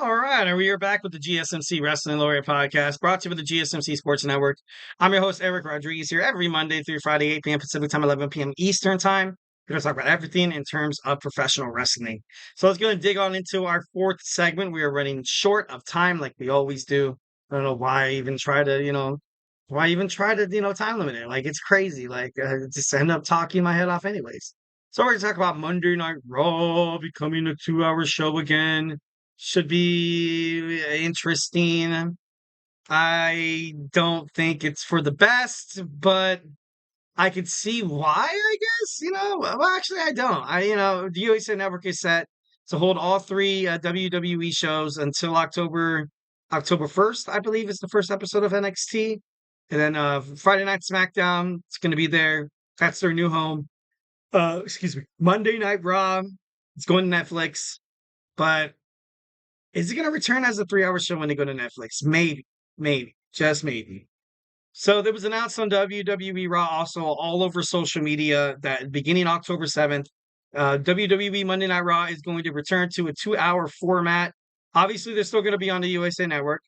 All right, and we are back with the GSMC Wrestling Laureate podcast, brought to you by the GSMC Sports Network. I'm your host, Eric Rodriguez, here every Monday through Friday, 8 p.m. Pacific Time, 11 p.m. Eastern Time. We're going to talk about everything in terms of professional wrestling. So let's go and dig on into our fourth segment. We are running short of time like we always do. I don't know why I even try to, time limit it. Like, it's crazy. Just end up talking my head off anyways. So we're going to talk about Monday Night Raw becoming a 2-hour show again. Should be interesting. I don't think it's for the best, but I could see why, I guess. Well, actually, I don't. The USA Network is set to hold all three WWE shows until October 1st, I believe, is the first episode of NXT. And then Friday Night SmackDown, it's going to be there. That's their new home. Excuse me. Monday Night Raw, it's going to Netflix. But is it going to return as a 3-hour show when they go to Netflix? Maybe, just maybe. So there was announced on WWE Raw, also all over social media, that beginning October 7th, WWE Monday Night Raw is going to return to a 2-hour format. Obviously, they're still going to be on the USA Network.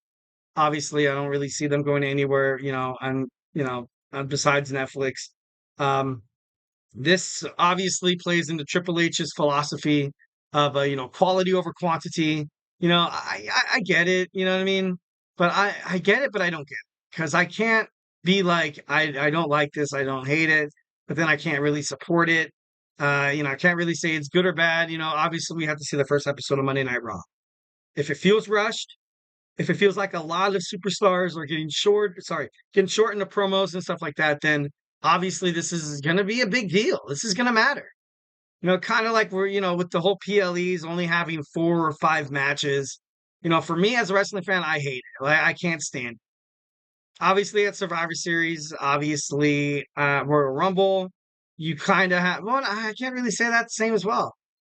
Obviously, I don't really see them going anywhere, besides Netflix. Um, this obviously plays into Triple H's philosophy of, quality over quantity. I get it, you know what I mean? But I get it, but I don't get it. Because I can't be like, I don't like this, I don't hate it, but then I can't really support it. I can't really say it's good or bad. Obviously we have to see the first episode of Monday Night Raw. If it feels rushed, if it feels like a lot of superstars are getting short in the promos and stuff like that, then obviously this is going to be a big deal. This is going to matter. Kind of like with the whole PLEs only having 4 or 5 matches. For me as a wrestling fan, I hate it. Like, I can't stand it. Obviously, at Survivor Series, obviously, Royal Rumble, you kind of have. Well, I can't really say that the same as well.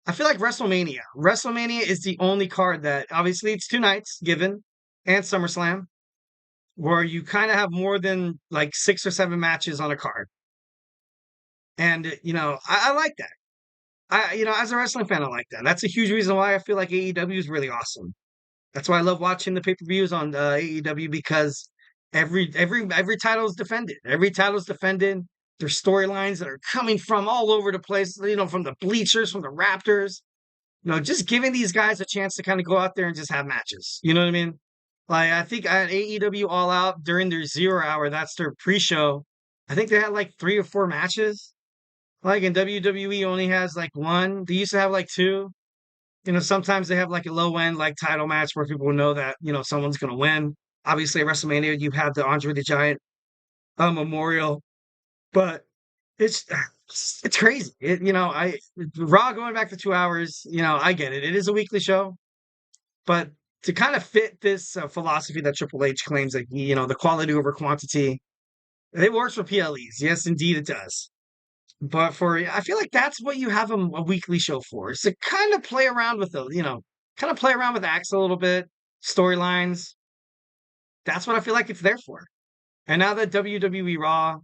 I feel like WrestleMania. WrestleMania is the only card that obviously it's 2 nights given, and SummerSlam, where you kind of have more than like 6 or 7 matches on a card. And I like that. As a wrestling fan, I like that. That's a huge reason why I feel like AEW is really awesome. That's why I love watching the pay-per-views on AEW, because every title is defended. Every title is defended. There's storylines that are coming from all over the place, from the bleachers, from the Raptors. Just giving these guys a chance to kind of go out there and just have matches. You know what I mean? Like, I think at AEW All Out during their 0 hour, that's their pre-show, I think they had like 3 or 4 matches. Like, in WWE only has like 1. They used to have like 2. Sometimes they have like a low end like title match where people know that, someone's going to win. Obviously, at WrestleMania, you have the Andre the Giant memorial, but it's it's crazy. Raw going back to 2 hours. I get it. It is a weekly show, but to kind of fit this philosophy that Triple H claims, like, the quality over quantity, it works for PLEs. Yes, indeed, it does. But I feel like that's what you have a weekly show for. Is to kind of play around with acts a little bit, storylines. That's what I feel like it's there for. And now that WWE Raw,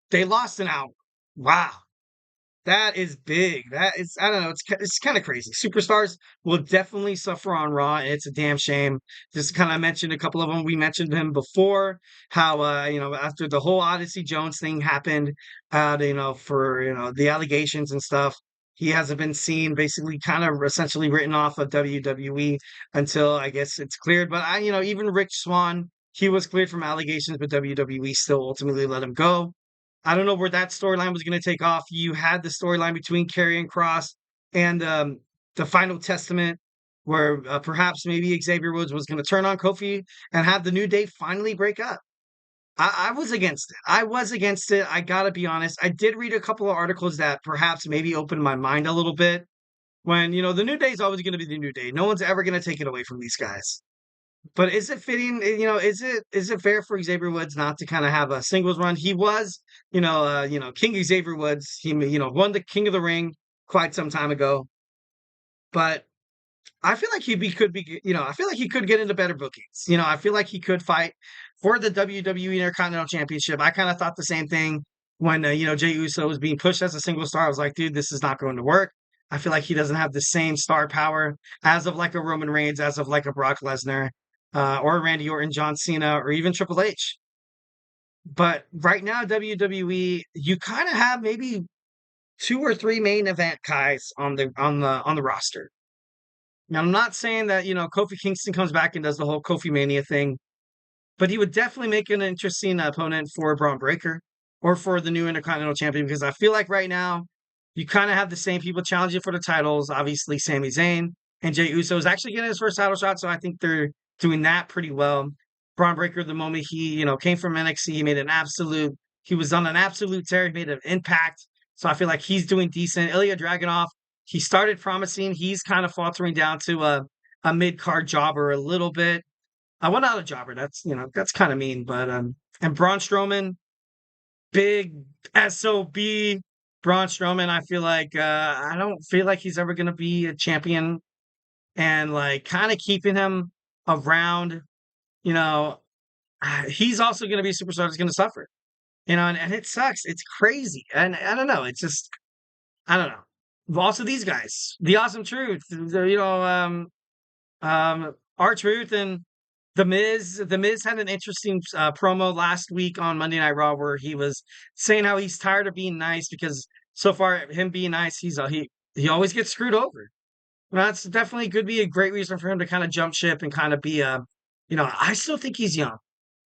they lost an hour. Wow. That is big. That is, I don't know, it's kind of crazy. Superstars will definitely suffer on Raw, and it's a damn shame. Just kind of mentioned a couple of them. We mentioned him before, how after the whole Odyssey Jones thing happened, for the allegations and stuff, he hasn't been seen, basically kind of essentially written off of WWE until I guess it's cleared. But even Rich Swann, he was cleared from allegations, but WWE still ultimately let him go. I don't know where that storyline was going to take off. You had the storyline between Karrion Kross and the Final Testament, where perhaps maybe Xavier Woods was going to turn on Kofi and have the New Day finally break up. I was against it. I was against it. I got to be honest. I did read a couple of articles that perhaps maybe opened my mind a little bit. When, the New Day is always going to be the New Day. No one's ever going to take it away from these guys. But is it fitting? Is it fair for Xavier Woods not to kind of have a singles run? He was, King Xavier Woods. He, won the King of the Ring quite some time ago. But I feel like I feel like he could get into better bookings. I feel like he could fight for the WWE Intercontinental Championship. I kind of thought the same thing when, Jey Uso was being pushed as a single star. I was like, dude, this is not going to work. I feel like he doesn't have the same star power as of like a Roman Reigns, as of like a Brock Lesnar, or Randy Orton, John Cena, or even Triple H. But right now, WWE, you kind of have maybe two or three main event guys on the roster. Now, I'm not saying that Kofi Kingston comes back and does the whole Kofi Mania thing, but he would definitely make an interesting opponent for Braun Breaker or for the new Intercontinental Champion, because I feel like right now you kind of have the same people challenging for the titles. Obviously, Sami Zayn and Jey Uso is actually getting his first title shot, so I think they're doing that pretty well. Braun Breaker, the moment he came from NXT, he was on an absolute tear. He made an impact, so I feel like he's doing decent. Ilya Dragunov, he started promising. He's kind of faltering down to a mid card jobber a little bit. I went out a jobber. That's kind of mean, but and Braun Strowman, big SOB Braun Strowman. I feel like I don't feel like he's ever gonna be a champion, and like kind of keeping him around, you know, he's also gonna be a superstar that's gonna suffer, and it sucks. It's crazy, and I don't know. It's just I don't know. Also, these guys, the Awesome Truth, R-Truth and The Miz. The Miz had an interesting promo last week on Monday Night Raw where he was saying how he's tired of being nice because so far him being nice, he always gets screwed over. Well, that's definitely could be a great reason for him to kind of jump ship and kind of be I still think he's young.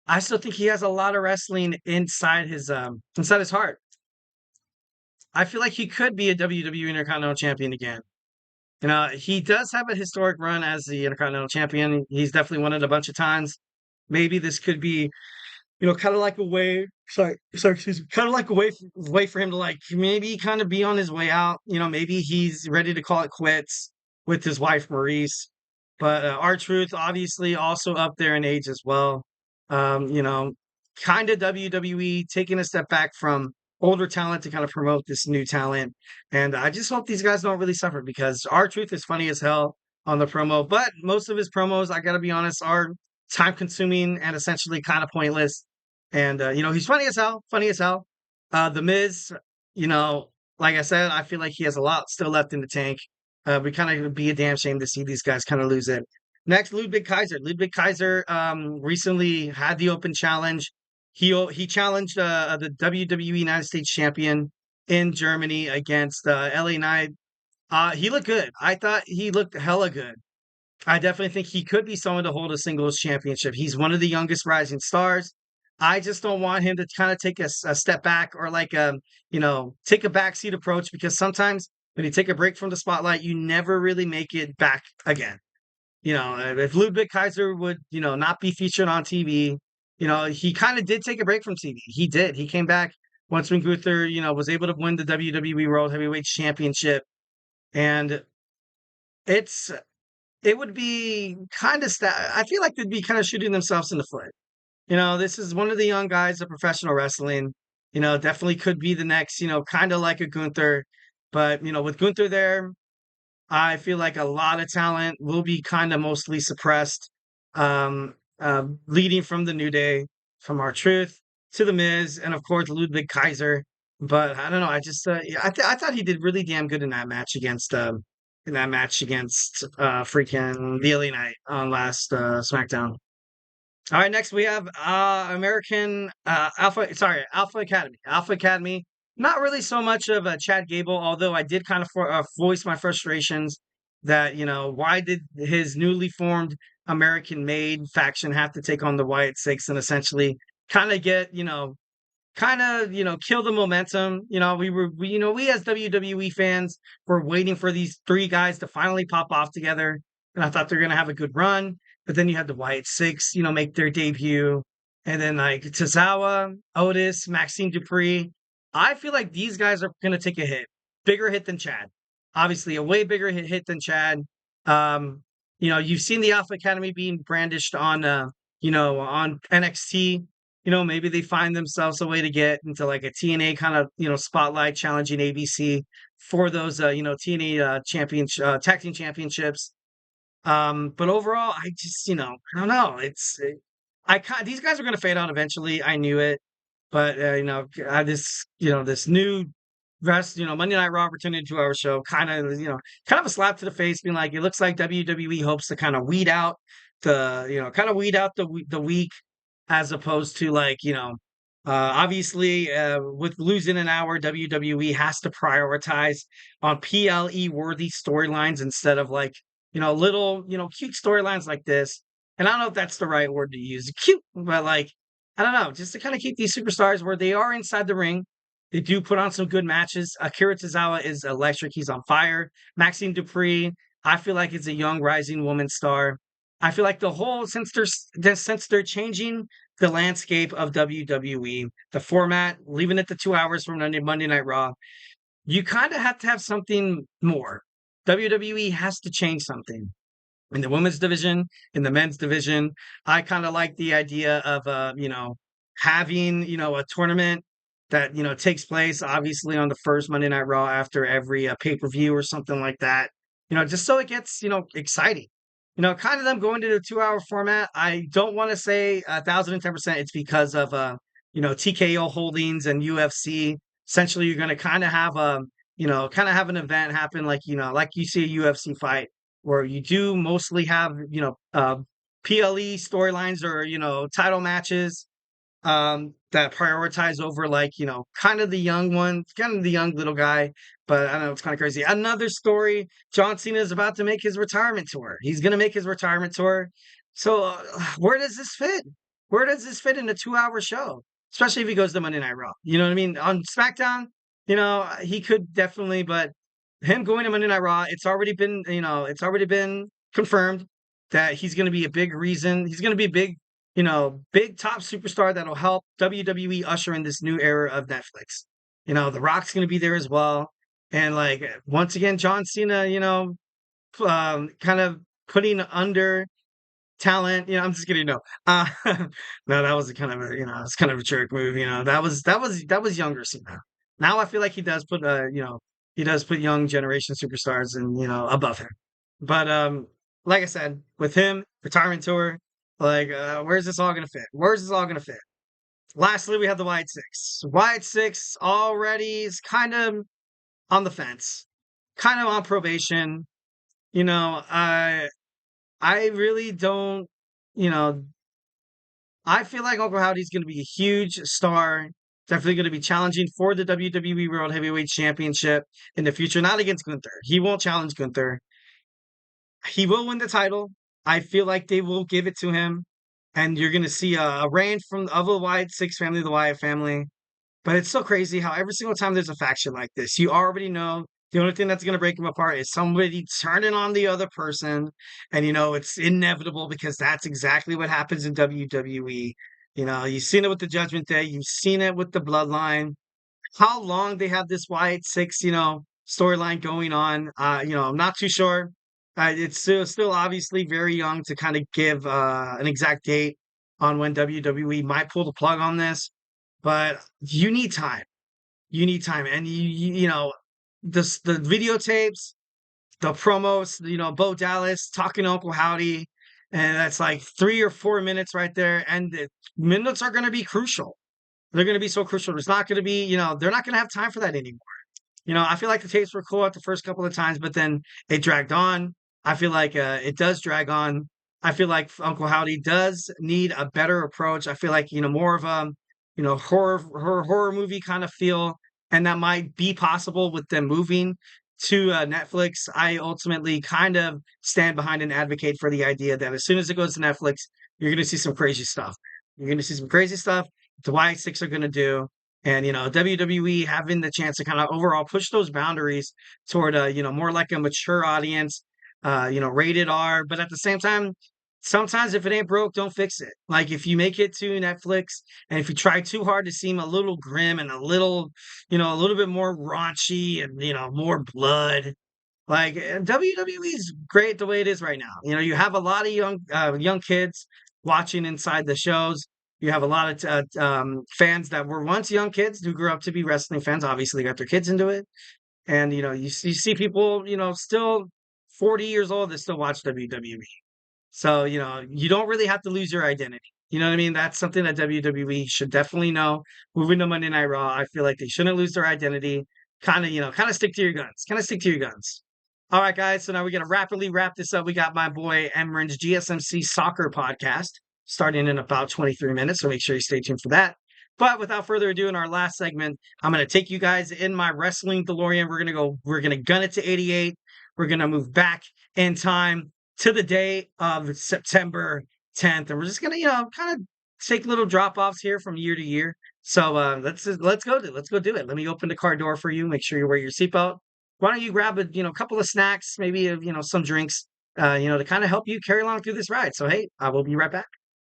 I still think he has a lot of wrestling inside his heart. I feel like he could be a WWE Intercontinental Champion again. He does have a historic run as the Intercontinental Champion. He's definitely won it a bunch of times. Maybe this could be, kind of like a way. Sorry, excuse me. Kind of like a way for him to like maybe kind of be on his way out. Maybe he's ready to call it quits with his wife Maurice. But R-Truth obviously also up there in age as well. Um, you know, kind of WWE taking a step back from older talent to kind of promote this new talent. And I just hope these guys don't really suffer because R-Truth is funny as hell on the promo, but most of his promos, I gotta be honest, are time consuming and essentially kind of pointless. And he's funny as hell, funny as hell. The Miz, you know, like I said, I feel like he has a lot still left in the tank. We kind of be a damn shame to see these guys kind of lose it. Next, Ludwig Kaiser. Ludwig Kaiser recently had the open challenge. He challenged the WWE United States champion in Germany against LA Knight. He looked good. I thought he looked hella good. I definitely think he could be someone to hold a singles championship. He's one of the youngest rising stars. I just don't want him to kind of take a step back or like take a backseat approach because sometimes when you take a break from the spotlight, you never really make it back again. If Ludwig Kaiser would, not be featured on TV, he kind of did take a break from TV. He did. He came back once when Gunther, was able to win the WWE World Heavyweight Championship. And it's it would be kind of I feel like they'd be kind of shooting themselves in the foot. This is one of the young guys of professional wrestling. Definitely could be the next, kind of like a Gunther. But, with Gunther there, I feel like a lot of talent will be kind of mostly suppressed, leading from the New Day, from R-Truth to The Miz, and of course Ludwig Kaiser. But I don't know. I just yeah, I thought he did really damn good in that match against freaking the LA Knight on last SmackDown. All right, next we have American Alpha Academy. Alpha Academy. Not really so much of a Chad Gable, although I did kind of voice my frustrations that why did his newly formed American Made faction have to take on the Wyatt Six and essentially kind of get kill the momentum. We as WWE fans were waiting for these three guys to finally pop off together, and I thought they're gonna have a good run. But then you had the Wyatt Six, make their debut, and then like Tozawa, Otis, Maxine Dupree. I feel like these guys are gonna take a hit, bigger hit than Chad. Obviously, a way bigger hit than Chad. You've seen the Alpha Academy being brandished on NXT. Maybe they find themselves a way to get into like a TNA kind of, spotlight challenging ABC for those, TNA tag team championships. But overall, I just, I don't know. These guys are going to fade out eventually. I knew it, but this new Monday Night Raw returning to our show, kind of a slap to the face, being like, it looks like WWE hopes to kind of weed out the week, as opposed to obviously, with losing an hour, WWE has to prioritize on PLE worthy storylines instead of little, cute storylines like this. And I don't know if that's the right word to use, cute, but I don't know, just to kind of keep these superstars where they are inside the ring. They do put on some good matches. Akira Tozawa is electric. He's on fire. Maxine Dupree, I feel like it's a young rising woman star. I feel like the whole since they're changing the landscape of WWE, the format, leaving it to 2 hours from Monday Night Raw, you kind of have to have something more. WWE has to change something in the women's division, in the men's division. I kind of like the idea of having a tournament that takes place obviously on the first Monday Night Raw after every pay-per-view or something like that. Just so it gets exciting. Kind of them going to the 2 hour format. I don't want to say 1,010% it's because of TKO Holdings and UFC. Essentially, you're going to kind of have an event happen like you see a UFC fight where you do mostly have PLE storylines or title matches that prioritize over kind of the young one, kind of the young little guy. But I don't know, it's kind of crazy. Another story: John Cena is about to make his retirement tour. He's going to make his retirement tour. So where does this fit? Where does this fit in a 2 hour show? Especially if he goes to Monday Night Raw. You know what I mean? On SmackDown, he could definitely, but him going to Monday Night Raw, it's already been confirmed that he's going to be a big reason. He's going to be a big top superstar that'll help WWE usher in this new era of Netflix. The Rock's going to be there as well. And once again, John Cena, kind of putting under talent. I'm just kidding. No, no, that was it's kind of a jerk move. That was younger Cena. Now I feel like he does put young generation superstars and above him. But like I said, with him retirement tour, where's this all gonna fit? Where's this all gonna fit? Lastly, we have the Wyatt Six. Wyatt Six already is kind of on the fence, kind of on probation. I really don't, you know, I feel like Uncle Howdy's going to be a huge star. Definitely going to be challenging for the WWE World Heavyweight Championship in the future. Not against Gunther. He won't challenge Gunther. He will win the title. I feel like they will give it to him. And you're going to see a reign of the Wyatt Six family, the Wyatt family. But it's so crazy how every single time there's a faction like this, you already know the only thing that's going to break them apart is somebody turning on the other person. And, it's inevitable because that's exactly what happens in WWE. You've seen it with the Judgment Day, you've seen it with the Bloodline. How long they have this Wyatt Six, storyline going on, I'm not too sure. It's still obviously very young to kind of give an exact date on when WWE might pull the plug on this, but you need time. You need time, and the videotapes, the promos. Bo Dallas talking to Uncle Howdy, and that's like 3 or 4 minutes right there. And the minutes are going to be crucial. They're going to be so crucial. There's not going to be, they're not going to have time for that anymore. I feel like the tapes were cool at the first couple of times, but then it dragged on. I feel like it does drag on. I feel like Uncle Howdy does need a better approach. I feel like more of a horror movie kind of feel, and that might be possible with them moving to Netflix. I ultimately kind of stand behind and advocate for the idea that as soon as it goes to Netflix, you're going to see some crazy stuff. You're going to see some crazy stuff. The Y6 are going to do. And, WWE having the chance to kind of overall push those boundaries toward, more like a mature audience, rated R. But at the same time, sometimes if it ain't broke, don't fix it. Like if you make it to Netflix and if you try too hard to seem a little grim and a little bit more raunchy and, more blood, like WWE is great the way it is right now. You have a lot of young kids watching inside the shows. You have a lot of fans that were once young kids who grew up to be wrestling fans. Obviously, got their kids into it, and you see people still 40 years old that still watch WWE. So you don't really have to lose your identity. You know what I mean? That's something that WWE should definitely know. Moving to Monday Night Raw, I feel like they shouldn't lose their identity kind of stick to your guns. Kind of stick to your guns. All right, guys. So now we're gonna rapidly wrap this up. We got my boy Emran's GSMC Soccer podcast starting in about 23 minutes. So make sure you stay tuned for that. But without further ado, in our last segment, I'm gonna take you guys in my wrestling DeLorean. We're gonna gun it to 88. We're gonna move back in time to the day of September 10th, and we're just gonna, kind of take little drop offs here from year to year. So let's go do it. Let me open the car door for you. Make sure you wear your seatbelt. Why don't you grab a couple of snacks, maybe some drinks, to kind of help you carry along through this ride. So hey, I will be right back.